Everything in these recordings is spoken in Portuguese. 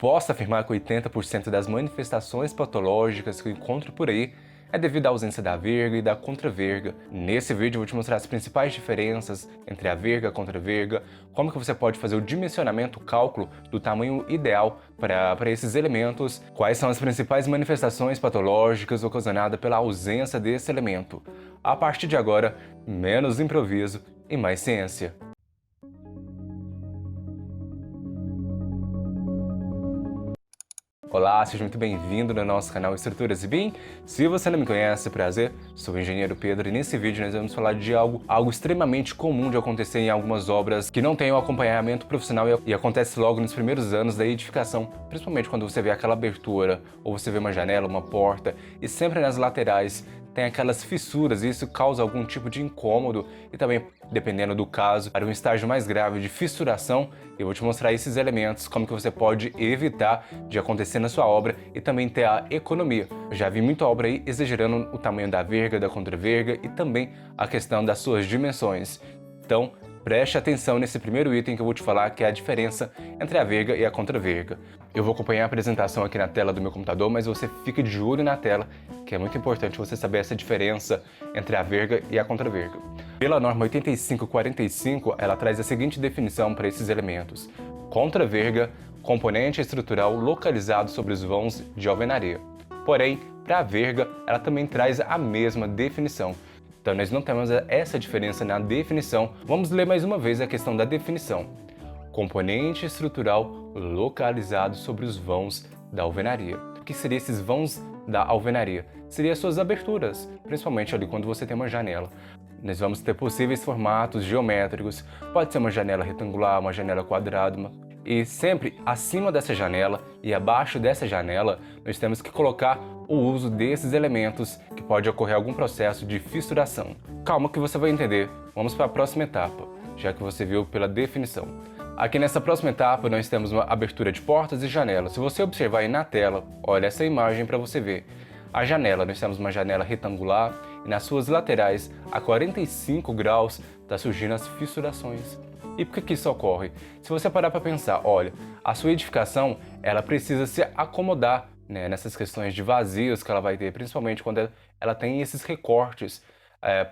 Posso afirmar que 80% das manifestações patológicas que eu encontro por aí é devido à ausência da verga e da contraverga. Nesse vídeo eu vou te mostrar as principais diferenças entre a verga e a contraverga, como que você pode fazer o dimensionamento, o cálculo do tamanho ideal para esses elementos, quais são as principais manifestações patológicas ocasionadas pela ausência desse elemento. A partir de agora, menos improviso e mais ciência. Olá, seja muito bem-vindo no nosso canal Estruturas BIM. Se você não me conhece, prazer, sou o engenheiro Pedro e nesse vídeo nós vamos falar de algo extremamente comum de acontecer em algumas obras que não têm o acompanhamento profissional e acontece logo nos primeiros anos da edificação, principalmente quando você vê aquela abertura ou você vê uma janela, uma porta e sempre nas laterais tem aquelas fissuras e isso causa algum tipo de incômodo e também, dependendo do caso, para um estágio mais grave de fissuração, eu vou te mostrar esses elementos, como que você pode evitar de acontecer na sua obra e também ter a economia. Eu já vi muita obra aí exagerando o tamanho da verga, da contraverga e também a questão das suas dimensões. Então, preste atenção nesse primeiro item que eu vou te falar, que é a diferença entre a verga e a contraverga. Eu vou acompanhar a apresentação aqui na tela do meu computador, mas você fica de olho na tela, que é muito importante você saber essa diferença entre a verga e a contraverga. Pela norma 8545, ela traz a seguinte definição para esses elementos. Contraverga, componente estrutural localizado sobre os vãos de alvenaria. Porém, para a verga, ela também traz a mesma definição. Então nós não temos essa diferença na definição. Vamos ler mais uma vez a questão da definição. Componente estrutural localizado sobre os vãos da alvenaria. O que seriam esses vãos da alvenaria? Seriam as suas aberturas, principalmente ali quando você tem uma janela. Nós vamos ter possíveis formatos geométricos, pode ser uma janela retangular, uma janela quadrada, e sempre acima dessa janela e abaixo dessa janela nós temos que colocar o uso desses elementos que pode ocorrer algum processo de fissuração. Calma que você vai entender, vamos para a próxima etapa, já que você viu pela definição. Aqui nessa próxima etapa nós temos uma abertura de portas e janelas. Se você observar aí na tela, olha essa imagem para você ver. A janela, nós temos uma janela retangular e nas suas laterais, a 45 graus, está surgindo as fissurações. E por que isso ocorre? Se você parar para pensar, olha, a sua edificação ela precisa se acomodar nessas questões de vazios que ela vai ter, principalmente quando ela tem esses recortes.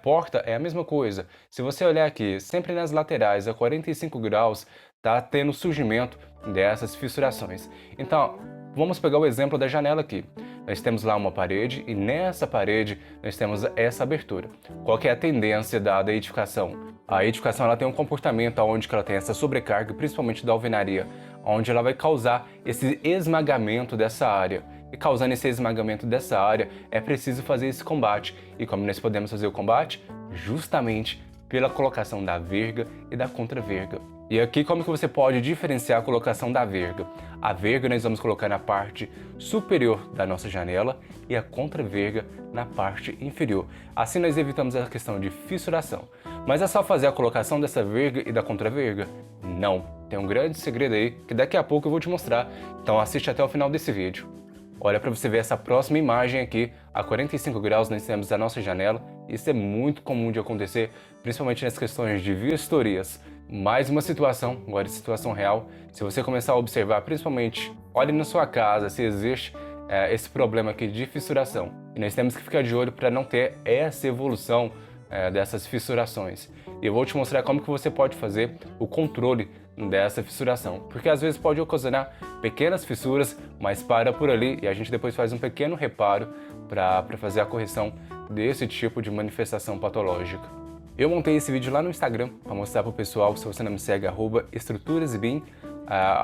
Porta é a mesma coisa. Se você olhar aqui, sempre nas laterais, a 45 graus, está tendo surgimento dessas fissurações. Então, vamos pegar o exemplo da janela aqui. Nós temos lá uma parede e nessa parede nós temos essa abertura. Qual que é a tendência da edificação? A edificação ela tem um comportamento onde ela tem essa sobrecarga, principalmente da alvenaria, onde ela vai causar esse esmagamento dessa área. E causando esse esmagamento dessa área, é preciso fazer esse combate. E como nós podemos fazer o combate? Justamente pela colocação da verga e da contraverga. E aqui como que você pode diferenciar a colocação da verga? A verga nós vamos colocar na parte superior da nossa janela e a contraverga na parte inferior. Assim nós evitamos a questão de fissuração. Mas é só fazer a colocação dessa verga e da contraverga? Não. Tem um grande segredo aí que daqui a pouco eu vou te mostrar. Então assiste até o final desse vídeo. Olha para você ver essa próxima imagem aqui, a 45 graus nós temos a nossa janela. Isso é muito comum de acontecer, principalmente nas questões de vistorias. Mais uma situação, agora situação real, se você começar a observar, principalmente, olhe na sua casa se existe esse problema aqui de fissuração. E nós temos que ficar de olho para não ter essa evolução dessas fissurações. E eu vou te mostrar como que você pode fazer o controle dessa fissuração, porque às vezes pode ocasionar pequenas fissuras, mas para por ali e a gente depois faz um pequeno reparo para fazer a correção desse tipo de manifestação patológica. Eu montei esse vídeo lá no Instagram para mostrar para o pessoal, se você não me segue, @estruturasbim,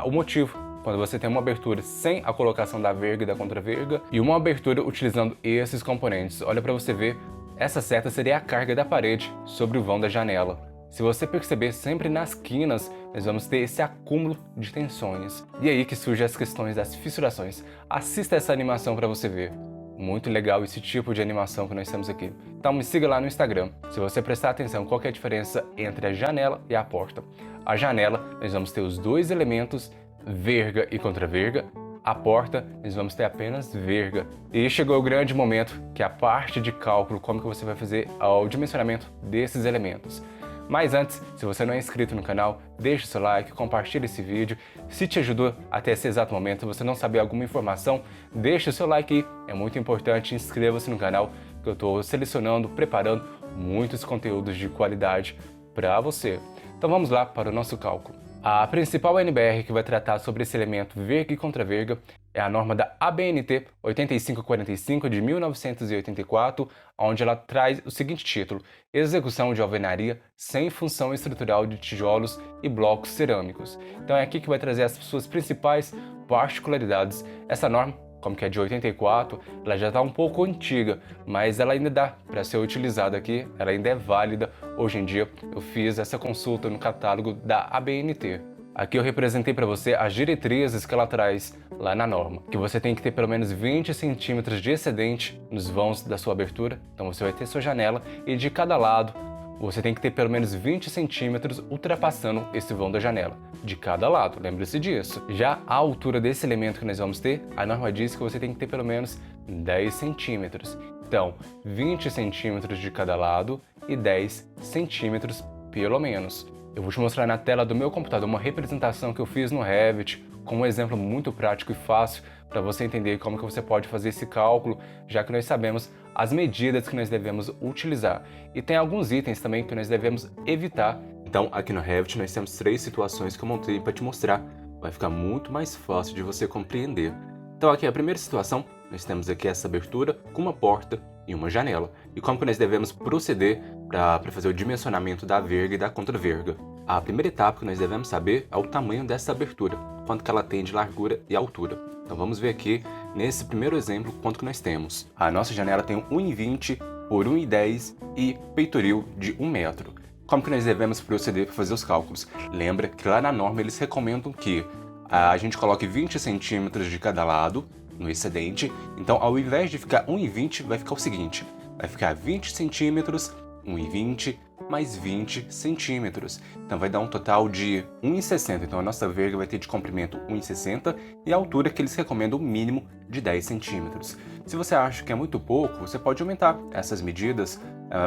o motivo quando você tem uma abertura sem a colocação da verga e da contraverga e uma abertura utilizando esses componentes. Olha para você ver, essa seta seria a carga da parede sobre o vão da janela. Se você perceber, sempre nas quinas nós vamos ter esse acúmulo de tensões. E aí que surgem as questões das fissurações. Assista essa animação para você ver. Muito legal esse tipo de animação que nós temos aqui. Então me siga lá no Instagram. Se você prestar atenção, qual que é a diferença entre a janela e a porta? A janela, nós vamos ter os dois elementos, verga e contraverga. A porta, nós vamos ter apenas verga. E chegou o grande momento, que é a parte de cálculo, como que você vai fazer o dimensionamento desses elementos. Mas antes, se você não é inscrito no canal, deixe o seu like, compartilhe esse vídeo. Se te ajudou até esse exato momento, se você não saber alguma informação, deixe o seu like aí, é muito importante, inscreva-se no canal, que eu estou selecionando, preparando muitos conteúdos de qualidade para você. Então vamos lá para o nosso cálculo. A principal NBR que vai tratar sobre esse elemento verga e contraverga é a norma da ABNT 8545 de 1984, onde ela traz o seguinte título: Execução de alvenaria sem função estrutural de tijolos e blocos cerâmicos. Então é aqui que vai trazer as suas principais particularidades. Essa norma, como que é de 84, ela já está um pouco antiga, mas ela ainda dá para ser utilizada aqui, ela ainda é válida hoje em dia. Eu fiz essa consulta no catálogo da ABNT. Aqui eu representei para você as diretrizes que ela traz lá na norma, que você tem que ter pelo menos 20 centímetros de excedente nos vãos da sua abertura, então você vai ter sua janela, e de cada lado você tem que ter pelo menos 20 centímetros ultrapassando esse vão da janela, de cada lado, lembre-se disso. Já a altura desse elemento que nós vamos ter, a norma diz que você tem que ter pelo menos 10 centímetros. Então, 20 centímetros de cada lado e 10 centímetros pelo menos. Eu vou te mostrar na tela do meu computador uma representação que eu fiz no Revit, com um exemplo muito prático e fácil para você entender como que você pode fazer esse cálculo, já que nós sabemos as medidas que nós devemos utilizar. E tem alguns itens também que nós devemos evitar. Então, aqui no Revit nós temos 3 situações que eu montei para te mostrar. Vai ficar muito mais fácil de você compreender. Então, aqui a primeira situação, nós temos aqui essa abertura com uma porta e uma janela. E como que nós devemos proceder para fazer o dimensionamento da verga e da contraverga? A primeira etapa que nós devemos saber é o tamanho dessa abertura, quanto que ela tem de largura e altura. Então vamos ver aqui, nesse primeiro exemplo, quanto que nós temos. A nossa janela tem 1,20 por 1,10 e peitoril de 1 metro. Como que nós devemos proceder para fazer os cálculos? Lembra que lá na norma eles recomendam que a gente coloque 20 centímetros de cada lado no excedente. Então, ao invés de ficar 1,20, vai ficar o seguinte: vai ficar 20 centímetros, 1,20 mais 20 centímetros. Então vai dar um total de 1,60. Então a nossa verga vai ter de comprimento 1,60 e a altura que eles recomendam o mínimo de 10 centímetros. Se você acha que é muito pouco, você pode aumentar essas medidas,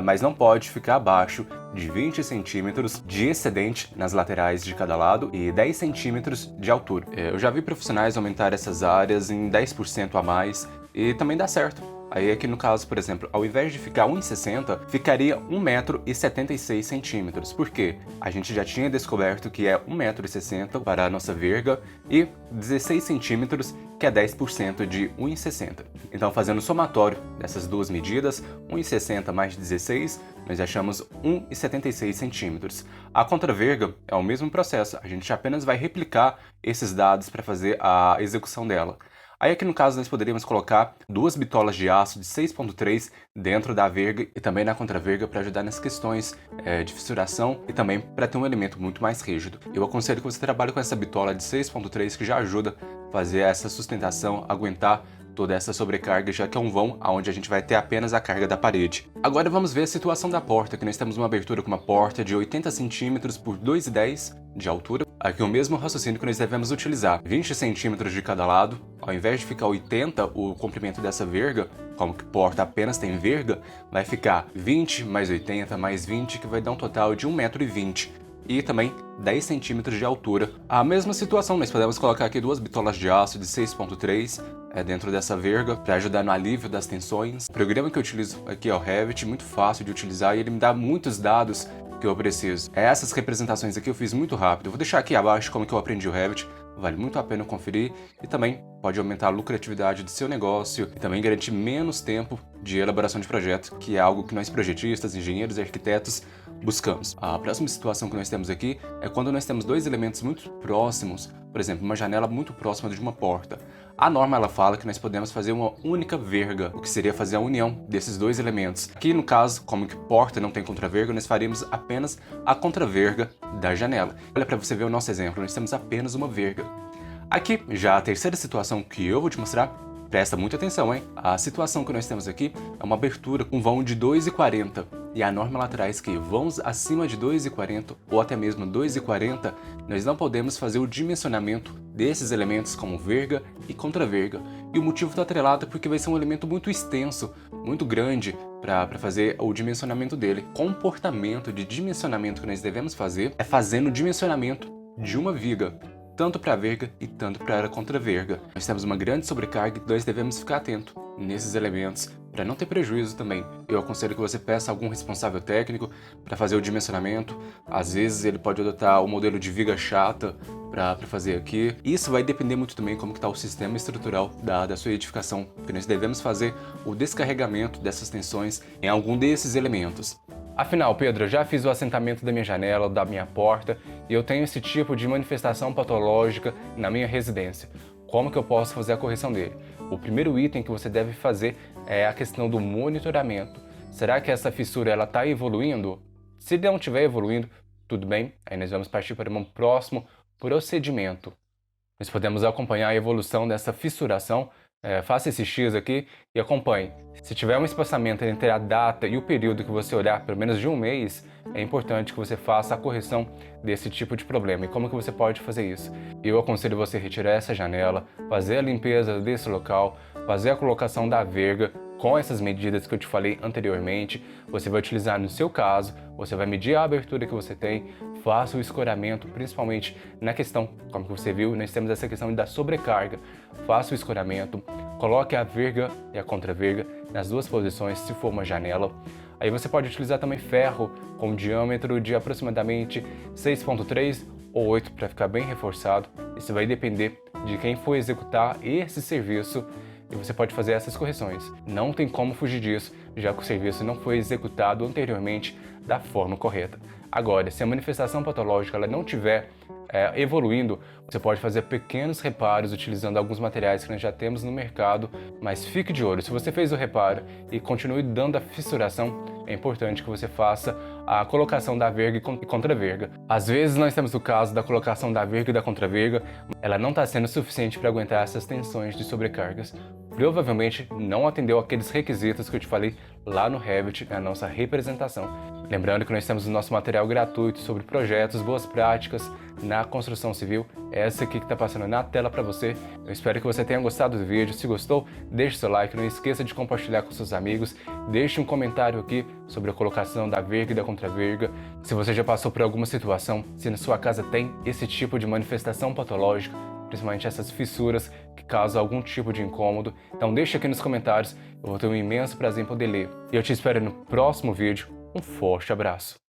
mas não pode ficar abaixo de 20 centímetros de excedente nas laterais de cada lado e 10 centímetros de altura. Eu já vi profissionais aumentar essas áreas em 10% a mais e também dá certo. Aí aqui no caso, por exemplo, ao invés de ficar 1,60, ficaria 1,76 m. Por quê? A gente já tinha descoberto que é 1,60 m para a nossa verga e 16 centímetros, que é 10% de 1,60. Então, fazendo o somatório dessas duas medidas, 1,60 mais 16, nós achamos 1,76 centímetros. A contraverga é o mesmo processo, a gente apenas vai replicar esses dados para fazer a execução dela. Aí aqui no caso nós poderíamos colocar 2 bitolas de aço de 6,3 dentro da verga e também na contraverga para ajudar nas questões de fissuração e também para ter um elemento muito mais rígido. Eu aconselho que você trabalhe com essa bitola de 6,3 que já ajuda a fazer essa sustentação, aguentar toda essa sobrecarga, já que é um vão onde a gente vai ter apenas a carga da parede. Agora vamos ver a situação da porta, que nós temos uma abertura com uma porta de 80 centímetros por 2,10 de altura. Aqui o mesmo raciocínio que nós devemos utilizar, 20 centímetros de cada lado. Ao invés de ficar 80 o comprimento dessa verga, como que porta apenas tem verga, vai ficar 20 mais 80 mais 20, que vai dar um total de 1,20 m. E também 10 centímetros de altura. A mesma situação, nós podemos colocar aqui 2 bitolas de aço de 6,3 dentro dessa verga para ajudar no alívio das tensões. O programa que eu utilizo aqui é o Revit, muito fácil de utilizar e ele me dá muitos dados que eu preciso. Essas representações aqui eu fiz muito rápido. Eu vou deixar aqui abaixo como que eu aprendi o Revit. Vale muito a pena conferir e também pode aumentar a lucratividade do seu negócio e também garantir menos tempo de elaboração de projeto, que é algo que nós projetistas, engenheiros e arquitetos buscamos. A próxima situação que nós temos aqui é quando nós temos dois elementos muito próximos, por exemplo, uma janela muito próxima de uma porta. A norma ela fala que nós podemos fazer uma única verga, o que seria fazer a união desses dois elementos. Aqui no caso, como que porta não tem contraverga, nós faríamos apenas a contraverga da janela. Olha para você ver o nosso exemplo, nós temos apenas uma verga. Aqui, já a terceira situação que eu vou te mostrar, presta muita atenção, hein? A situação que nós temos aqui é uma abertura com vão de 2,40. e a norma lá traz que voos acima de 2,40 ou até mesmo 2,40, nós não podemos fazer o dimensionamento desses elementos como verga e contraverga. E o motivo está atrelado porque vai ser um elemento muito extenso, muito grande para fazer o dimensionamento dele. Comportamento de dimensionamento que nós devemos fazer é fazendo o dimensionamento de uma viga, tanto para a verga e tanto para a contraverga. Nós temos uma grande sobrecarga e nós devemos ficar atento nesses elementos para não ter prejuízo também. Eu aconselho que você peça algum responsável técnico para fazer o dimensionamento. Às vezes ele pode adotar o modelo de viga chata para fazer aqui. Isso vai depender muito também como está o sistema estrutural da sua edificação, porque nós devemos fazer o descarregamento dessas tensões em algum desses elementos. Afinal, Pedro, eu já fiz o assentamento da minha janela, da minha porta, e eu tenho esse tipo de manifestação patológica na minha residência. Como que eu posso fazer a correção dele? O primeiro item que você deve fazer é a questão do monitoramento. Será que essa fissura está evoluindo? Se não estiver evoluindo, tudo bem, aí nós vamos partir para um próximo procedimento. Nós podemos acompanhar a evolução dessa fissuração. Faça esse X aqui e acompanhe. Se tiver um espaçamento entre a data e o período que você olhar, pelo menos de um mês, é importante que você faça a correção desse tipo de problema. E como que você pode fazer isso? Eu aconselho você retirar essa janela, fazer a limpeza desse local, fazer a colocação da verga com essas medidas que eu te falei anteriormente. Você vai utilizar no seu caso, você vai medir a abertura que você tem, faça o escoramento, principalmente na questão, como você viu, nós temos essa questão da sobrecarga. Faça o escoramento, coloque a verga e a contraverga nas duas posições, se for uma janela. Aí você pode utilizar também ferro com diâmetro de aproximadamente 6,3 ou 8 para ficar bem reforçado. Isso vai depender de quem for executar esse serviço e você pode fazer essas correções. Não tem como fugir disso, já que o serviço não foi executado anteriormente da forma correta. Agora, se a manifestação patológica ela não estiver evoluindo, você pode fazer pequenos reparos utilizando alguns materiais que nós já temos no mercado, mas fique de olho. Se você fez o reparo e continue dando a fissuração, é importante que você faça a colocação da verga e contraverga. Às vezes nós temos o caso da colocação da verga e da contraverga, ela não está sendo suficiente para aguentar essas tensões de sobrecargas. Provavelmente não atendeu aqueles requisitos que eu te falei lá no Revit, na nossa representação. Lembrando que nós temos o nosso material gratuito sobre projetos, boas práticas na construção civil. É essa aqui que está passando na tela para você. Eu espero que você tenha gostado do vídeo. Se gostou, deixe seu like, não esqueça de compartilhar com seus amigos. Deixe um comentário aqui sobre a colocação da verga e da contraverga. Se você já passou por alguma situação, se na sua casa tem esse tipo de manifestação patológica, principalmente essas fissuras que causam algum tipo de incômodo, então deixe aqui nos comentários. Eu vou ter um imenso prazer em poder ler. E eu te espero no próximo vídeo. Um forte abraço!